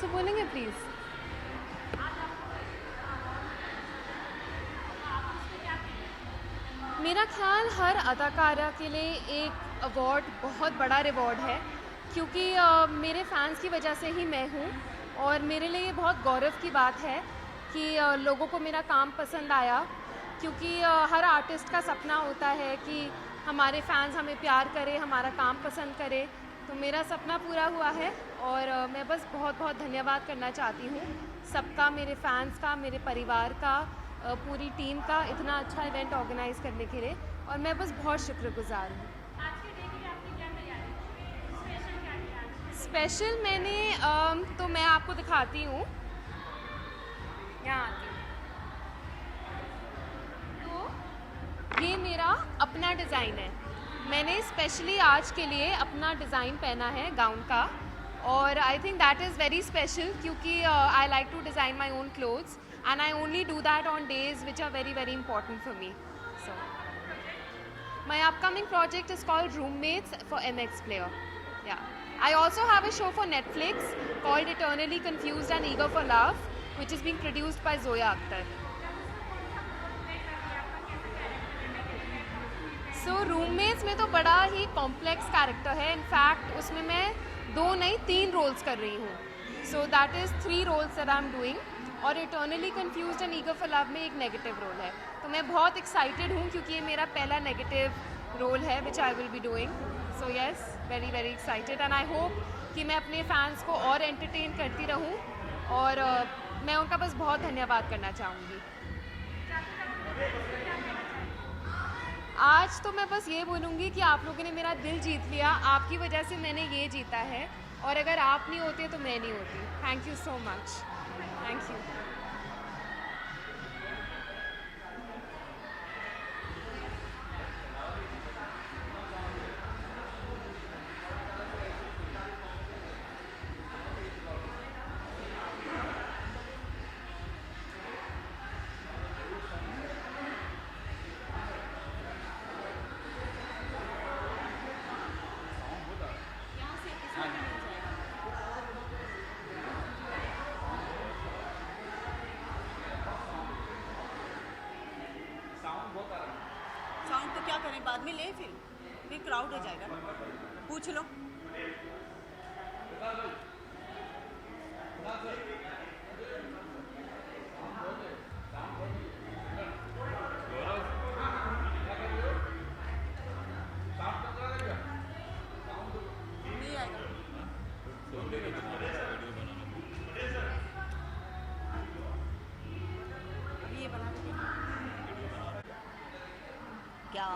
से बोलेंगे प्लीज़? मेरा ख़्याल हर अदाकारा के लिए एक अवार्ड बहुत बड़ा रिवॉर्ड है, क्योंकि मेरे फ़ैन्स की वजह से ही मैं हूँ। और मेरे लिए ये बहुत गौरव की बात है कि लोगों को मेरा काम पसंद आया, क्योंकि हर आर्टिस्ट का सपना होता है कि हमारे फ़ैन्स हमें प्यार करें, हमारा काम पसंद करें। तो मेरा सपना पूरा हुआ है और मैं बस बहुत बहुत धन्यवाद करना चाहती हूँ सबका, मेरे फ़ैन्स का, मेरे परिवार का, पूरी टीम का, इतना अच्छा इवेंट ऑर्गेनाइज़ करने के लिए। और मैं बस बहुत शुक्रगुज़ार हूँ। स्पेशल मैंने तो मैं आपको दिखाती हूँ, यहाँ आती हूँ। तो ये मेरा अपना डिज़ाइन है। मैंने स्पेशली आज के लिए अपना डिज़ाइन पहना है गाउन का, और I think that is very special, क्योंकि I like to design my own clothes and I only do that on days which are very very important for me. So my upcoming project is called Roommates for MX Player. Yeah, I also have a show for Netflix called Eternally Confused and Eager for Love, which is being produced by Zoya Akhtar. So Roommates में तो बड़ा ही complex character है। In fact उसमें मैं 2 नहीं 3 roles कर रही हूँ। So that is 3 roles that I'm doing. और eternally confused and eager for love में एक नेगेटिव रोल है। तो मैं बहुत एक्साइटेड हूँ, क्योंकि ये मेरा पहला नेगेटिव रोल है which I will be doing. So yes, very very excited and I hope कि मैं अपने फैंस को और एंटरटेन करती रहूँ, और मैं उनका बस बहुत धन्यवाद करना चाहूँगी। आज तो मैं बस ये बोलूँगी कि आप लोगों ने मेरा दिल जीत लिया, आपकी वजह से मैंने ये जीता है, और अगर आप नहीं होते तो मैं नहीं होती। Thank you so much. Thank you. Sound तो क्या करें, बाद में ले, फिर क्राउड हो जाएगा। पूछ लो। नहीं आएगा। अभी ये बना देंगे। क्या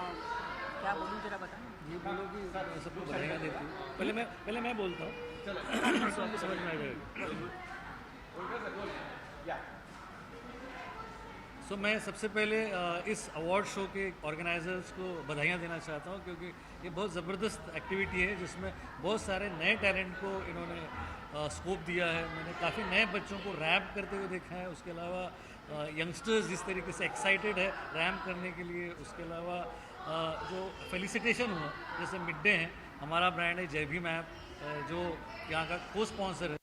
क्या बोलूँ, जरा बता। ये बोलो कि सबको बधाइयाँ देती हूँ। पहले मैं बोलता हूँ तो आपको समझ में आएगा। सो मैं सबसे पहले इस अवार्ड शो के ऑर्गेनाइजर्स को बधाइयाँ देना चाहता हूँ, क्योंकि ये बहुत ज़बरदस्त एक्टिविटी है जिसमें बहुत सारे नए टैलेंट को इन्होंने स्कोप दिया है। मैंने काफ़ी नए बच्चों को रैप करते हुए देखा है। उसके अलावा यंगस्टर्स जिस तरीके से एक्साइटेड है रैम करने के लिए। उसके अलावा जो फेलिसिटेशन हुआ, जैसे मिड डे हैं, हमारा ब्रांड है जय भीम ऐप, जो यहाँ का को स्पॉन्सर है,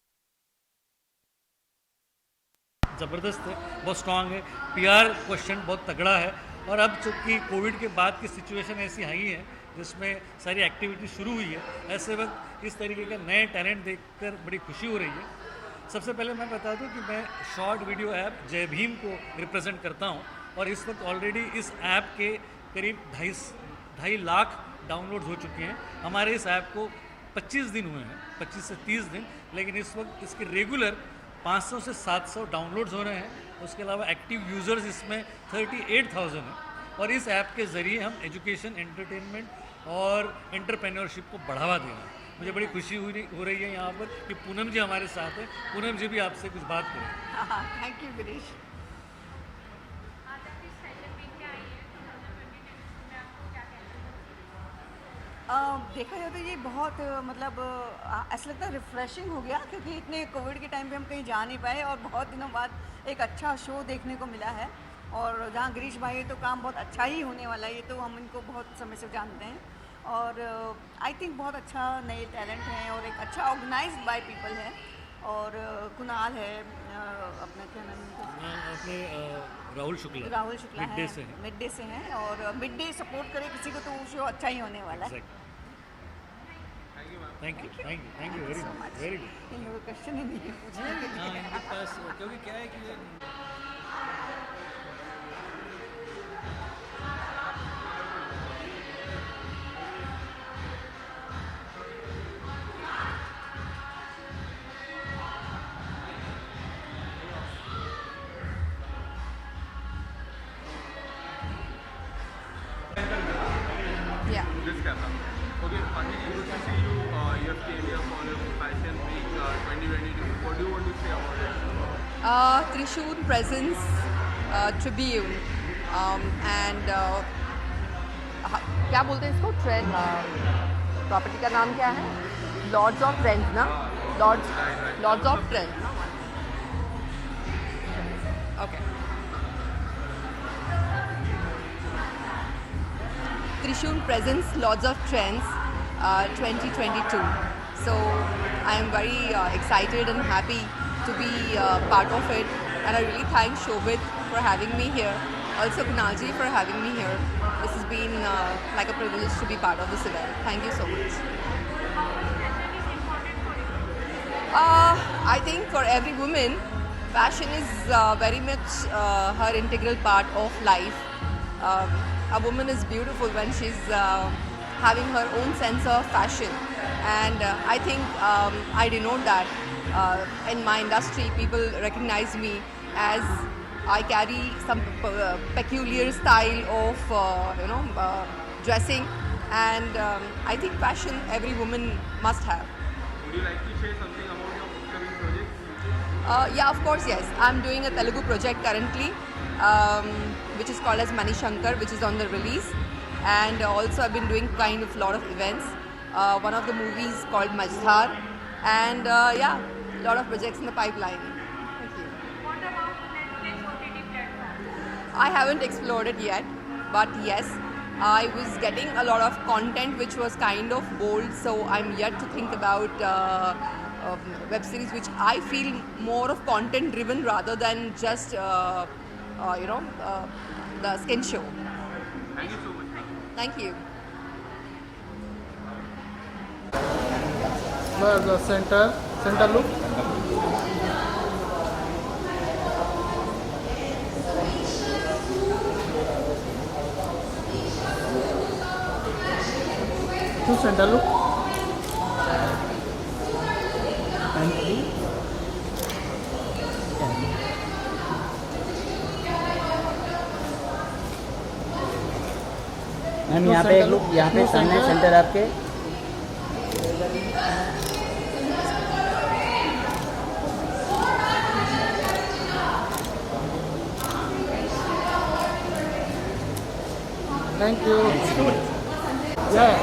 ज़बरदस्त है, बहुत स्ट्रांग है। पीआर क्वेश्चन बहुत तगड़ा है। और अब चूँकि कोविड के बाद की सिचुएशन ऐसी आई है जिसमें सारी एक्टिविटी शुरू हुई है, ऐसे वक्त इस तरीके का नए टैलेंट देखकर बड़ी खुशी हो रही है। सबसे पहले मैं बता दूं कि मैं शॉर्ट वीडियो ऐप जय भीम को रिप्रेजेंट करता हूं, और इस वक्त ऑलरेडी इस ऐप के करीब 2.5 लाख डाउनलोड्स हो चुके हैं। हमारे इस ऐप को 25 दिन हुए हैं, 25 से 30 दिन, लेकिन इस वक्त इसके रेगुलर 500 से 700 डाउनलोड्स हो रहे हैं। उसके अलावा एक्टिव यूज़र्स इसमें 38,000 हैं। और इस ऐप के ज़रिए हम एजुकेशन, एंटरटेनमेंट और एंटरप्रेन्योरशिप को बढ़ावा दे रहे हैं। मुझे बड़ी खुशी हो रही है यहाँ पर कि पूनम जी हमारे साथ हैं। पूनम जी भी आपसे कुछ बात करें। Thank you Girish. देखा जाए तो ये बहुत मतलब ऐसा लगता है रिफ़्रेशिंग हो गया, क्योंकि इतने कोविड के टाइम पे हम कहीं जा नहीं पाए और बहुत दिनों बाद एक अच्छा शो देखने को मिला है। और जहाँ गिरीश भाई है तो काम बहुत अच्छा ही होने वाला है, ये तो हम इनको बहुत समय से जानते हैं। और आई थिंक बहुत अच्छा नए टैलेंट हैं और एक अच्छा ऑर्गेनाइज्ड बाय पीपल है। और कुणाल है, अपना क्या नाम है उनका? अपने राहुल शुक्ला राहुल शुक्ला मिड डे से है, मिड डे से हैं, और मिड डे सपोर्ट करे किसी को तो वो शो अच्छा ही होने वाला है। Thank you very good. इन लोगों का क्वेश्चन ही नहीं है पूछने के लिए। हाँ इनके पास क्योंकि क्या है कि ये Yeah. This camera. Okay, Pati, good to see you. You have came here for your Fashion Week 2022. What do you want to say about it? Trishul Presence Tribune and क्या बोलते हैं इसको ट्रेंड प्रॉपर्टी का नाम क्या है lords of trends ना lords of trends okay Trishul Presents Lords of Trends 2022. So I am very excited and happy to be part of it, and I really thank Shobit for having me here. Also Kunalji for having me here. This has been like a privilege to be part of this event. Thank you so much. I think for every woman, fashion is very much her integral part of life. A woman is beautiful when she's having her own sense of fashion, and I think I denote that in my industry. People recognize me as I carry some peculiar style of dressing, and I think fashion every woman must have. Would you like to share something about your upcoming project? Yeah, of course, yes. I'm doing a Telugu project currently, which is called as Mani Shankar, which is on the release. And also I've been doing kind of lot of events. One of the movies called Majdhar. And yeah, a lot of projects in the pipeline. Thank you. What about Netflix OTT platform? I haven't explored it yet, but yes, I was getting a lot of content which was kind of bold, so I'm yet to think about web series which I feel more of content driven rather than just the skin show. Thank you so much. Thank you. The center look. To center look. Ma'am यहाँ पे एक look यहाँ पे सामने centre आपके Thank you. Yeah.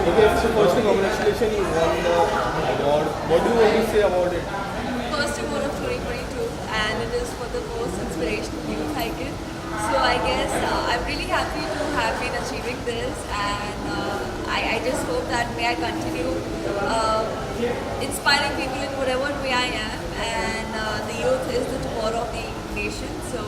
Okay, so firstly, congratulations, you won the award. What do you want to say about it? First award of 2022, and it is for the most inspirational youth icon. So I guess I'm really happy to have been achieving this, and I just hope that may I continue inspiring people in whatever way I am, and the youth is the tomorrow of the nation. So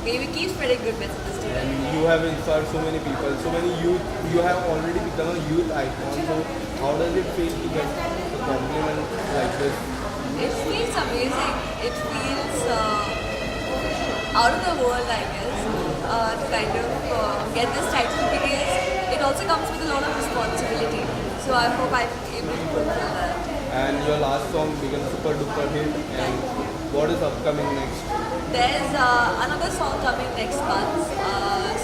may we keep spreading good messages to them. You have inspired so many people, so many youth. You have already become a youth icon. So how does it feel to get a compliment like this? It feels amazing. It feels out of the world, I guess, to kind of get this title, because it also comes with a lot of responsibility. So I hope I'm able to fulfill that. And your last song became super duper hit. And what is upcoming next? There's another song coming next month,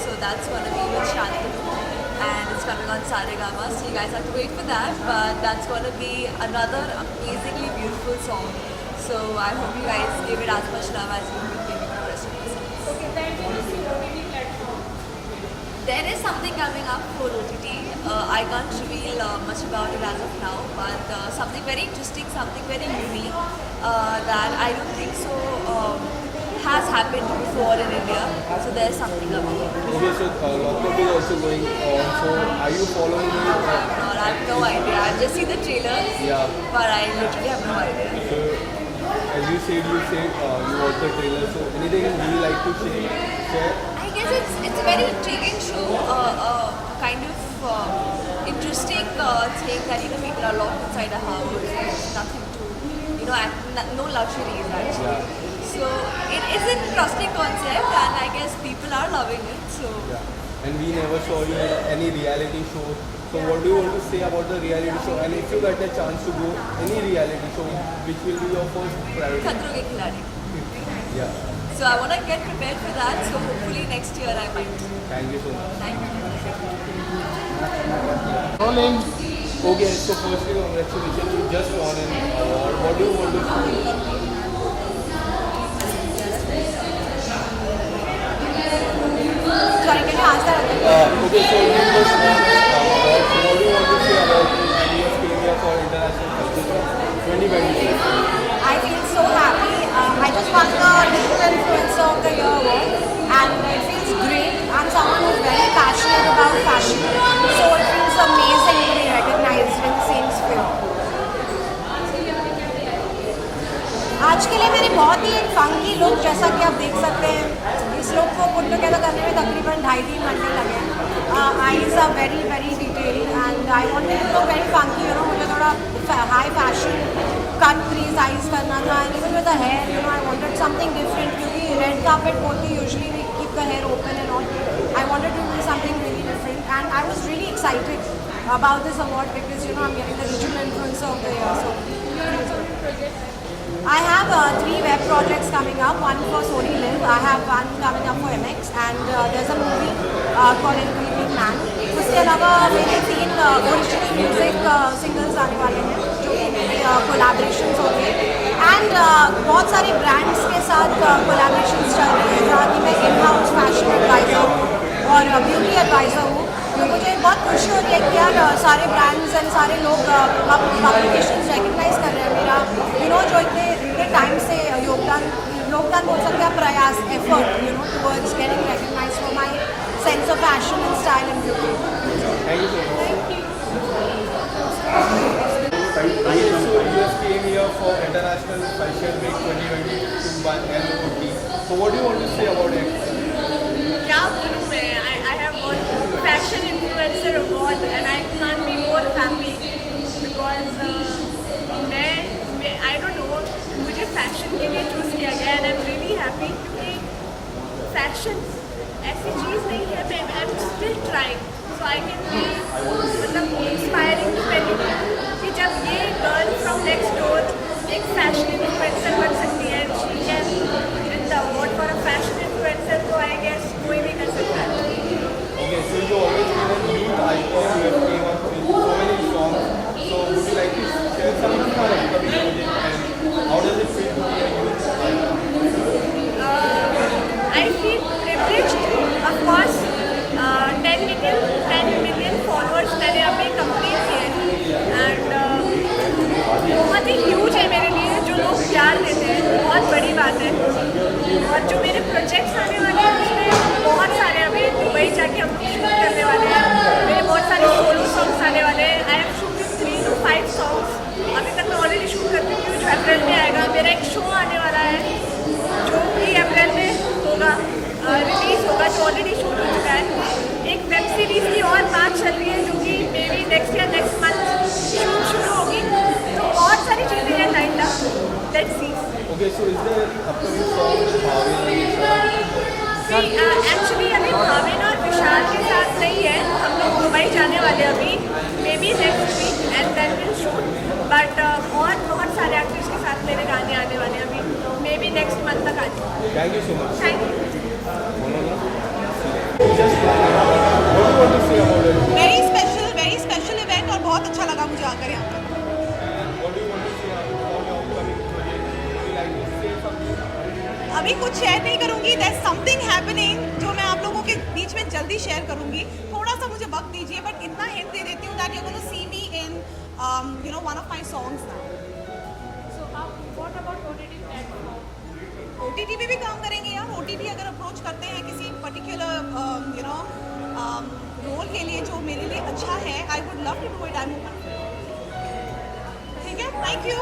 so that's going to be with Shantanu, and it's coming on Saregama, so you guys have to wait for that, but that's going to be another amazingly beautiful song, so I hope you guys give it as much love as you've been giving the rest of the songs. Okay, then what is the OTT platform? There is something coming up for OTT. I can't reveal much about it as of now, but something very interesting, something very unique that I don't think so has happened before in India. So there's something coming up. Okay, so Lockup is also going on. So are you following it? or I have no idea. I've just seen the trailers, Yeah. but I literally have no idea. So, as you said, you watched the trailer. So, anything you really like to share? I guess it's a very intriguing show, kind of interesting thing that people are locked inside a house, there's nothing to no luxuries actually. So it is an interesting concept, and I guess people are loving it. So Yeah. And we never saw you in any reality show. So, what do you want to say about the reality show? And if you get a chance to go any reality show, which will be your first priority? Khatro Ke Khiladi. Yeah. So I want to get prepared for that. So hopefully next year I might. Thank you so much. Thank you. Rolling. Okay, so firstly, congratulations. You just won an award. What do you want to say? Sorry, can you answer that again? Okay, so you just won an award. So what do you want to say about IDF India for International Festival 2022? I feel so happy. I just won the Digital Influencer of the Year award, and it feels great. I'm someone who's very passionate about fashion, so it feels amazing to be recognized in the same sphere. आज के लिए मेरी बहुत ही एक funky look, जैसा कि आप देख सकते हैं, इस लुक को पुट टुगेदर करने में तकरीबन 2.5-3 घंटे लगे हैं. Eyes are very very detailed and I wanted to look very funky. मुझे थोड़ा high fashion cut crease eyes करना था, and even with the hair I wanted something different, क्योंकि रेड कार्पेट होती usually we keep the hair open and all. I wanted to do something really different, and I was really excited about this award because I'm getting the Digital Influencer of the Year. So I have 3 web projects coming up. One for Sony Live, I have one coming up for MX, and there's a movie called Incredible Man. उसके अलावा मेरे 3 original music singles आने वाले हैं, जो कि मेरे collaborations होंगे, एंड बहुत सारे ब्रांड्स के साथ कोलैबोरेशंस चल रही है, जहाँ कि मैं इन हाउस फैशन एडवाइज़र हूँ और ब्यूटी एडवाइज़र हूँ. तो मुझे बहुत खुशी हो रही है कि यार सारे ब्रांड्स एंड सारे लोग पब्लिकेशंस रिकग्नाइज कर रहे हैं मेरा जो इतने टाइम से योगदान बोल सकते हैं, प्रयास, effort towards getting recognize for my sense of fashion and style and beauty. So you have came here for International Fashion Week 2022 by LOT. So what do you want to say about it? क्या बोलूँ मैं? I have won Fashion Influencer Award and I can't be more happy because I don't know, मुझे fashion के लिए choose किया गया and I'm really happy क्योंकि fashion ऐसी चीज़ नहीं है. I'm still trying, so I can be मतलब inspiring to anyone कि जब ये girl from next door एक fashion influencer बन सकती है, she can win the award for a fashion influencer, तो I guess कोई भी कर सकता है. Okay, so you always been a youth icon. You have came up with so many songs. So would you like to share something for upcoming project and how does it feel to be a youth icon? I feel privileged, of course. 10 million followers मैंने अभी complete किए and बहुत ही huge है मेरे लिए. जो लोग प्यार देते हैं बहुत बड़ी बात है. और जो मेरे प्रोजेक्ट्स आने वाले हैं उसमें बहुत सारे अभी दुबई जाके हम शूट करने वाले हैं. मेरे बहुत सारे सोलो सॉन्ग्स आने वाले हैं. I have shooted 3 to 5 songs. अभी तक मैं ऑलरेडी शूट कर चुकी हूँ, जो अप्रैल में आएगा. मेरा एक शो आने वाला है जो कि अप्रैल में होगा, रिलीज़ होगा, जो ऑलरेडी शूट हो चुका है. एक वेब सीरीज़ की और बात चल रही है जो कि मे बी नेक्स्ट या नेक्स्ट मंथ शूट शुरू होगी. तो बहुत सारी चीज़ें हैं light up. Let's see. Okay, so is there upcoming song with Bhavin and Vishal? Actually अभी भाविन और विशाल के साथ नहीं है. हम लोग दुबई जाने वाले अभी, maybe next week and then will shoot. But और बहुत सारे एक्टर्स के साथ मेरे गाने आने वाले हैं अभी, तो मे बी नेक्स्ट मंथ तक आ जाए. Thank you so much. Thank you. Just what do you want to say about it? Very special event और बहुत अच्छा लगा मुझे आकर यहाँ पर. And what do you want to say about your upcoming project? Would you like to say something? अभी कुछ शेयर नहीं करूँगी. देयर समथिंग हैपनिंग जो मैं आप लोगों के बीच में जल्दी शेयर करूँगी. थोड़ा सा मुझे वक्त दीजिए, बट इतना हिंट दे देती हूँ that you are gonna see me in one of my songs now. So what about OTT platform? OTT पे भी काम करेंगे यार. OTT अगर अप्रोच करते हैं किसी पर्टिकुलर रोल के लिए जो मेरे लिए अच्छा है, I would love to do it, I am open. ठीक है, thank you.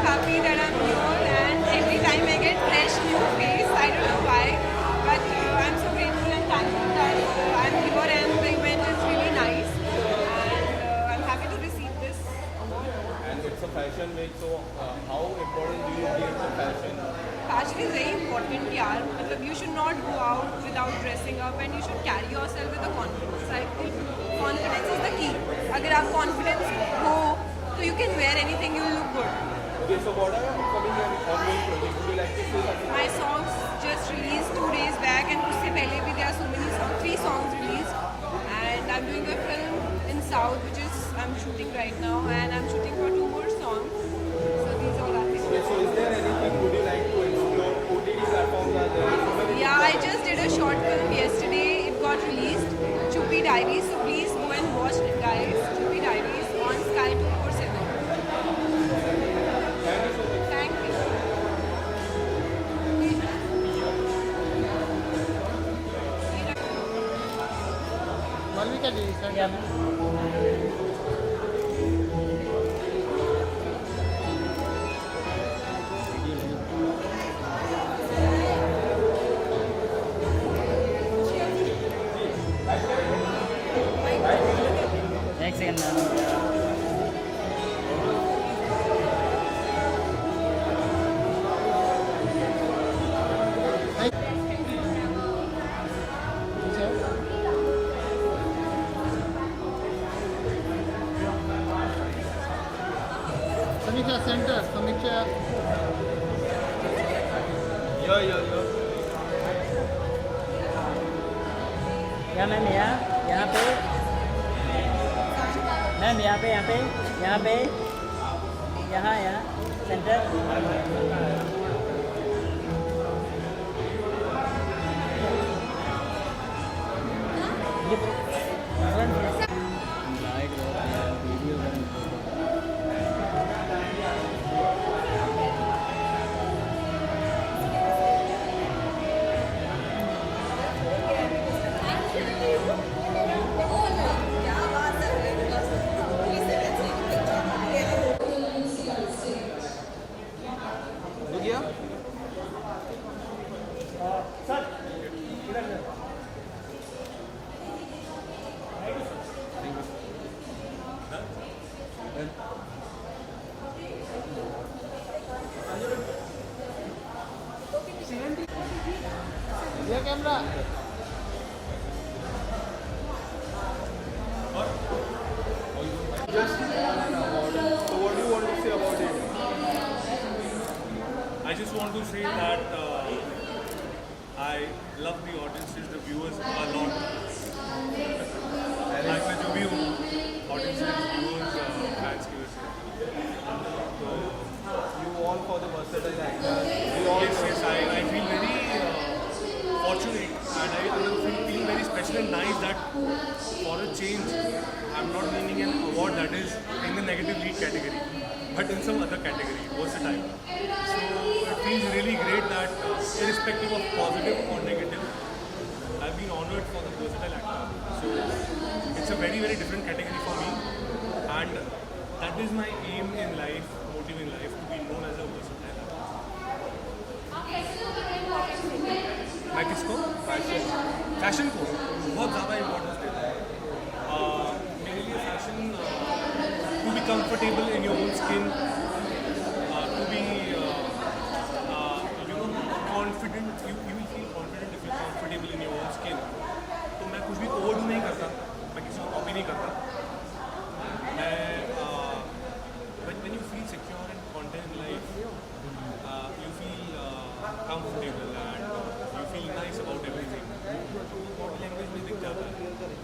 Happy that I'm here, and every time I get fresh new face. I don't know why, but I'm so grateful and thankful that I'm here, and the event is really nice, and I'm happy to receive this award. And it's a fashion week, so how important do you think the fashion? Fashion is very important, yaar. मतलब you should not go out without dressing up, and you should carry yourself with a confidence. I think confidence is the key. अगर आप confidence हो, तो you can wear anything, you'll look good. Okay, so what are upcoming and ongoing projects? Would you like to say something? My songs just released 2 days back, and उससे पहले भी there are so many songs, 3 songs released, and I'm doing a film in South, which is I'm shooting right now, and I'm shooting for 2 more songs. So these all are things. Okay, so is there anything would you like to explore? OTT platforms are there. So many Yeah, I just did a short film yesterday. It got released, Chupi Diaries. So please go and watch it, guys. Chupi Diaries on Sky 247. Thank you. Malvika ji, center. एक second ma'am. समीक्षा centre, समीक्षा Yeah. या ma'am यहाँ पे ma'am यहाँ पे यहाँ centre. Look here. ये camera Just won an award. So what do you want to say about it? I just want to say that I love the audiences, the viewers a lot. Like मैं जो भी हूँ, audiences, viewers, fans की वजह से. You won for the versatile actor. We all Yes, I feel very fortunate, and I feel very special and nice that for a change, I'm not winning an award that is in the negative lead category, but in some other category, versatile. So it feels really great that irrespective of positive or negative, I've been honored for the versatile actor. So it's a very, very different category for me, and that is my aim in life, motive in life, to be known as a versatile actor. मैं किसको? Fashion को बहुत ज़्यादा importance देता है। मेरे लिए fashion to be comfortable in your own skin, to be confident, you will feel confident if you comfortable in your own skin. तो मैं कुछ भी ओवरडू नहीं करता, मैं किसी को कॉपी नहीं करता। मैं when you feel secure and content in life, you feel comfortable and you feel nice about everything. Body language में दिख जाता है.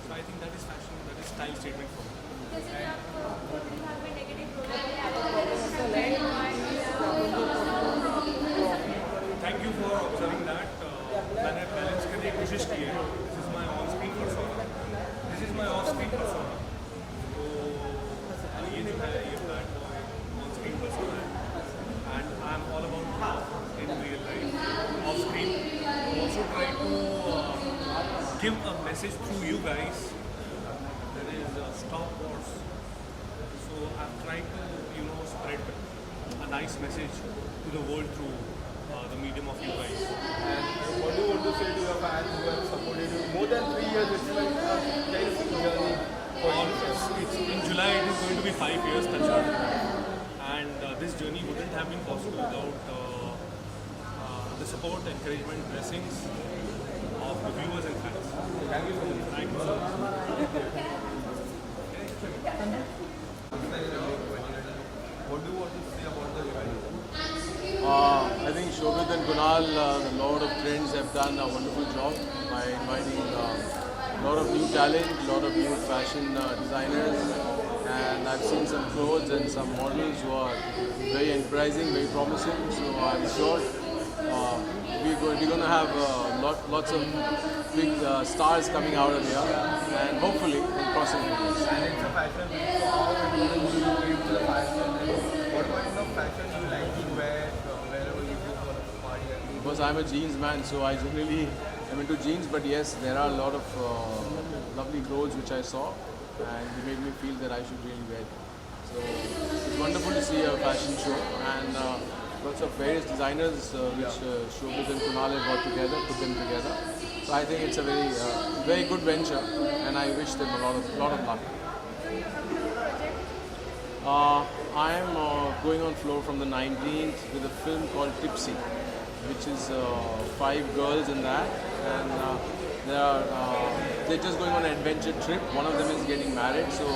So I think that is fashion, that is style statement for me. guys. There is Stop Wars. So I'm trying to, spread a nice message to the world through the medium of you guys. And what do you want to say to your fans who have supported you more than 3 years? It's like a very big journey for you. It's in July it is going to be 5 years, touch wood. And this journey wouldn't have been possible without the support, encouragement, blessings of the viewers and fans. Thank you so much. Thank you so much. What do you want to say about the event? I think Shobit and Kunal, the Lord of Trends, have done a wonderful job by inviting a lot of new talent, a lot of new fashion designers, and I've seen some clothes and some models who are very enterprising, very promising. So I'm sure we're going to have lots of big stars coming out of here, and hopefully in crossing years. And it's a fashion week, so how important do you give to the fashion? And what kind of fashion you like to wear wherever you go for a party? Because I'm a jeans man, so I generally am into jeans. But yes, there are a lot of lovely clothes which I saw, and they made me feel that I should really wear them. So it's wonderful to see a fashion show, and lots of various designers which Shobit and Kunal have got together, put them together. So I think it's a very good venture, and I wish them a lot of luck. I am going on floor from the 19th with a film called Tipsy, which is 5 girls in that, and they're just going on an adventure trip. One of them is getting married, so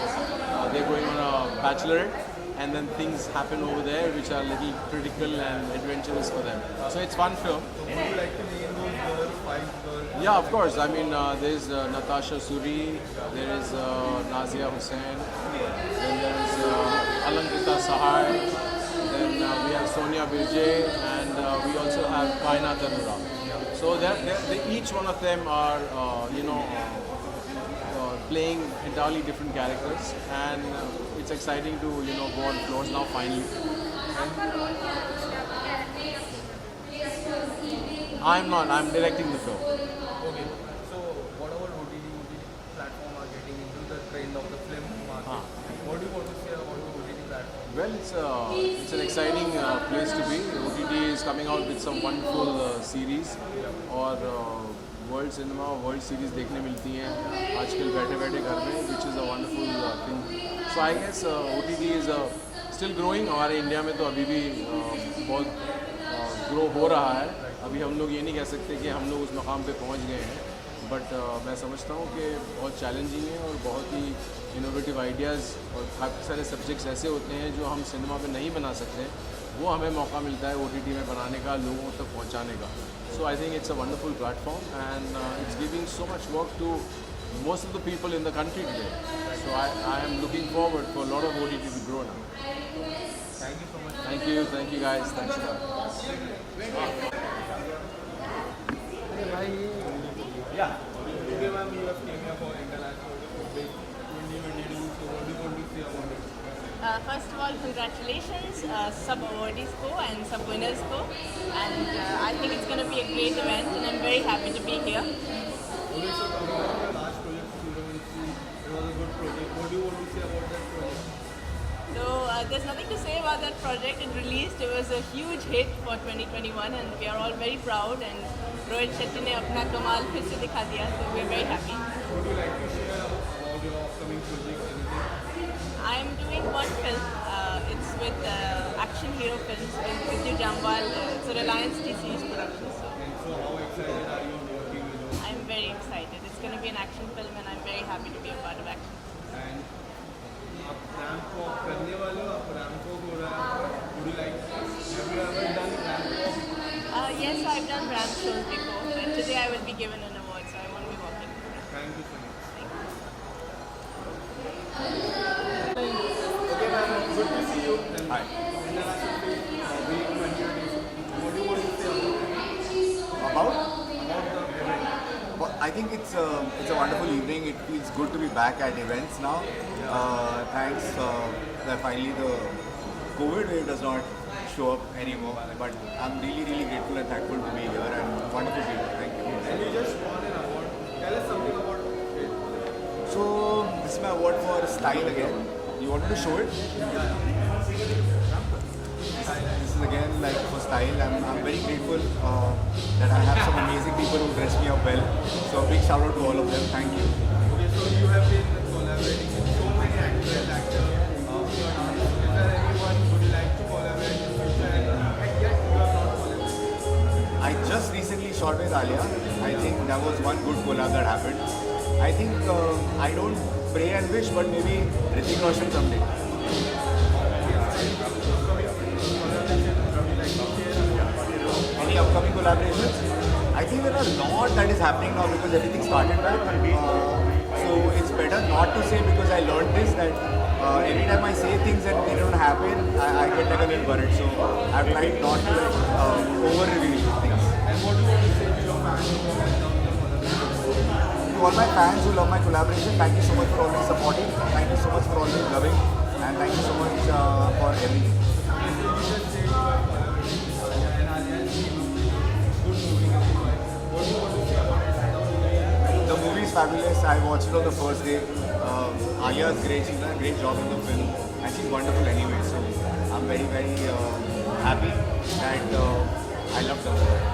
they're going on a bachelorette, and then things happen over there which are a little critical and adventurous for them. So it's fun film. Would you like to name those girls, 5 girls? Yeah, of course. I mean, there's Natasha Suri, there is Nazia Hussain, then there is Alankita Sahar, then we have Sonia Birje, and we also have Kaina Tanura. So each one of them are, playing entirely different characters, and it's exciting to, go on floors now finally. I'm not. I'm directing the film. Okay, so whatever OTT platform are getting into the trend of the film market, what do you want to say about the OTT platform? Well, it's an exciting place to be. OTT is coming out with some wonderful series और world cinema world series देखने मिलती हैं आजकल बैठे बैठे घर में, which is a wonderful thing. So I guess OTT is still growing. हमारे इंडिया में तो अभी भी बहुत ग्रो हो रहा है. अभी हम लोग ये नहीं कह सकते कि हम लोग उस मकाम पे पहुंच गए हैं, बट मैं समझता हूँ कि बहुत चैलेंजिंग है और बहुत ही इनोवेटिव आइडियाज़ और काफ़ी सारे सब्जेक्ट्स ऐसे होते हैं जो हम सिनेमा पे नहीं बना सकते, वो हमें मौका मिलता है OTT में बनाने का, लोगों तक पहुँचाने का. So I think it's a wonderful platform, and it's giving so much work to most of the people in the country today. So I am looking forward for a lot of OTT to grow now. Thank you so much. Thank you guys. Thanks a lot. Yeah. Okay, ma'am, you have came here for International Big 2022. So what do you want to say about it? First of all, congratulations, sub awardees ko and sub winners ko, and I think it's going to be a great event, and I'm very happy to be here. Okay, so coming on your last project, Suravanshi, it was a good project. What do you want to say about that project? So there's nothing to say about that project. It released, it was a huge hit for 2021, and we are all very proud. And Rohit Shetty ne apna kamal phir se dikha diya, so we're very happy. Would you like to share about your upcoming project? I am doing one film. It's with Action Hero Films with Vidyu Jamwal. It's a Reliance TC's production. So how excited are you working with us? I'm very excited. It's going to be an action film, and I'm very happy to be a part of action. And आप ramp walk करने वाले हो, आप ramp walk हो रहा है. Would you like? Have you ever done ramp walk? Yes, I've done ramp shows before, and today I will be given an award, so I won't be walking. Thank you so much. Thank you. Okay, ma'am. Good to see you. Hi. International Film Week 2022. What do you want to say about the event? Well, I think it's a wonderful evening. It feels good to be back at events now. Thanks that finally the COVID wave does not show up anymore. But I'm really, really grateful and thankful to be here, and wonderful people. Thank you. And you just won an award. Tell us something about it. So this is my award for style again. You wanted to show it? This is again like for style. I'm very grateful that I have some amazing people who dress me up well. So a big shout out to all of them. Thank you. Okay, so you have been collaborating with so many actors. Is there anyone would you like to collaborate in future? And yet you are not collaborating. I just recently shot with Alia. I think that was one good collab that happened. I think I don't pray and wish, but maybe Hrithik Roshan someday. Any upcoming collaborations? I think there are a lot that is happening now because everything started back. So it's better not to say because I learned this that every time I say things and they don't happen, I get like a little worried. So I've tried not to over reveal things. And what do you want to say to your fans who have loved the collaboration? To all my fans who love my collaboration, thank you so much for always supporting. Thank you so much for always loving. And thank you so much for everything. The movie is fabulous. I watched it on the first day. Aya is great. She's done a great job in the film. And she's wonderful anyway. So I'm very, very happy that I love the movie.